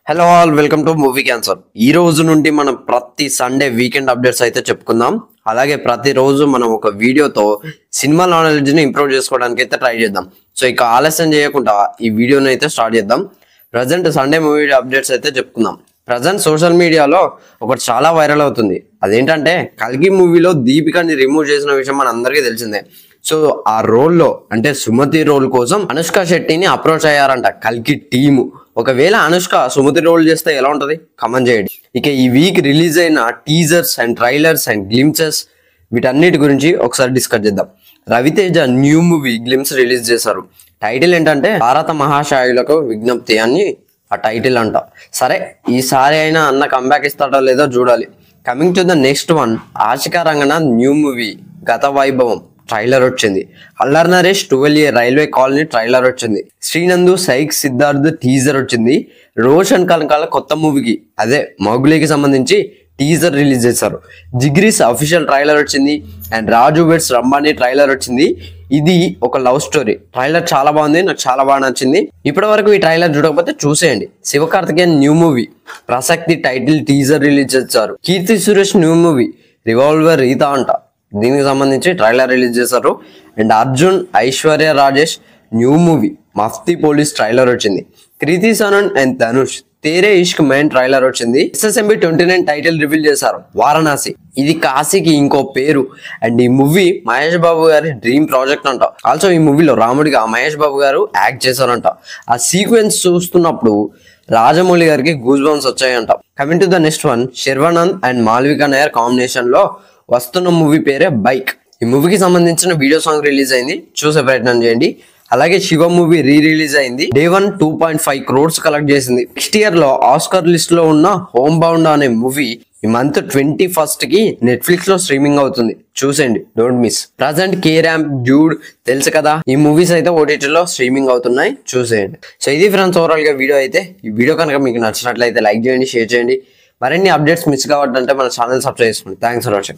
Hello all welcome to movie cancer. ఈ రోజు నుండి మనం ప్రతి సండే వీకెండ్ అప్డేట్స్ అయితే చెప్పుకుందాం. అలాగే ప్రతిరోజు మనం ఒక వీడియోతో సినిమా నాలెడ్జ్ ని ఇంప్రూవ్ చేసుకోవడానికి అయితే ట్రై చేద్దాం. సో ఇక ఆలస్యం చేయకుండా ఈ వీడియోని అయితే స్టార్ట్ చేద్దాం. ప్రజెంట్ సండే మూవీ అప్డేట్స్ అయితే చెప్పుకుందాం. ప్రజెంట్ సోషల్ మీడియాలో ఒకటి చాలా వైరల్ అవుతుంది. అదేంటంటే కల్కి మూవీలో దీపికని రిమూవ్ చేసిన విషయం మన అందరికీ తెలిసిందే. సో ఆ రోల్లో అంటే సుమతి రోల్ కోసం అనుష్క శెట్టిని అప్రోచ్ అయ్యారంట కల్కి టీము. ఒకవేళ అనుష్క సుమతి రోల్ చేస్తే ఎలా ఉంటది కమెంట్ చేయండి. ఇక ఈ వీక్ రిలీజ్ అయిన teasers and trailers and glimpses వీటన్నిటి గురించి ఒకసారి డిస్కస్ చేద్దాం. Raviteja new movie glimpse release చేశారు. టైటిల్ ఏంటంటే భారత మహాశయులకు విజ్ఞప్తి అని ఆ టైటిల్ అంట. సరే ఈసారి అయినా అన్న కంబ్యాక్ ఇస్తాడో లేదో చూడాలి. Coming to the next one, Ashika Ranganath new movie Gatha Vaibhavam trailer వచ్చింది. Allari Naresh 12A railway colony trailer వచ్చింది. శ్రీనందు సైక్ సిద్ధార్థ్ టీజర్ వచ్చింది. రోషన్ కనకాల కొత్త మూవీకి అదే మౌగ్లీకి సంబంధించి టీజర్ రిలీజ్ చేశారు. జిగ్రీస్ అఫీషియల్ ట్రైలర్ వచ్చింది అండ్ రాజు వెడ్స్ రంబానీ ట్రైలర్ వచ్చింది. ఇది ఒక లవ్ స్టోరీ. ట్రైలర్ చాలా బాగుంది, నాకు చాలా బాగా నచ్చింది. ఇప్పటి వరకు ఈ ట్రైలర్ చూడకపోతే చూసేయండి. Sivakarthikeyan new movie Parasakthi title teaser release చేశారు. Keerthy Suresh new movie revolver ఈత అంట, దీనికి సంబంధించి ట్రైలర్ రిలీజ్ చేశారు. And Arjun Aishwarya Rajesh new movie Mufti police trailer వచ్చింది. కృతి సనన్ అండ్ ధనుష్ తేరే ఇష్క్ మెయిన్ ట్రైలర్ వచ్చింది. SSMB 29 టైటిల్ రివీల్ చేశారు. వారణాసి ఇది కాశీకి ఇంకో పేరు. అండ్ ఈ మూవీ మహేష్ బాబు గారి డ్రీమ్ ప్రాజెక్ట్ అంట. ఆల్సో ఈ మూవీలో రాముడిగా మహేష్ బాబు గారు యాక్ట్ చేశారంట. ఆ సీక్వెన్స్ చూస్తున్నప్పుడు రాజమౌళి గారికి గూస్ బంప్స్ వచ్చాయంట. Coming to the next one, Sharwanand and Malvika Nair combination లో వస్తున్న మూవీ పేరే బైక్. ఈ మూవీకి సంబంధించిన వీడియో సాంగ్ రిలీజ్ అయింది, చూసే ప్రయత్నం చేయండి. అలాగే శివ మూవీ రిలీజ్ అయింది. డే 1 2.5 crores కలెక్ట్ చేసింది. నెక్స్ట్ ఇయర్ లో ఆస్కర్ లిస్ట్ లో ఉన్న హోమ్ బౌండ్ అనే మూవీ ఈ మంత్ 21st కి నెట్ఫ్లిక్స్ లో స్ట్రీమింగ్ అవుతుంది, చూసేయండి, don't miss. Present K ramp dude తెలుసు కదా, ఈ మూవీస్ అయితే OTT లో స్ట్రీమింగ్ అవుతున్నాయి, చూసేయండి. సో ఇది ఫ్రెండ్స్ ఓవరాల్ గా వీడియో అయితే. ఈ వీడియో కనుక మీకు నచ్చినట్లయితే లైక్ చేయండి, షేర్ చేయండి. మరిన్ని అప్డేట్స్ మిస్ కావద్దంటే మన ఛానల్ సబ్స్క్రైబ్ చేసుకోండి. Thanks for watching.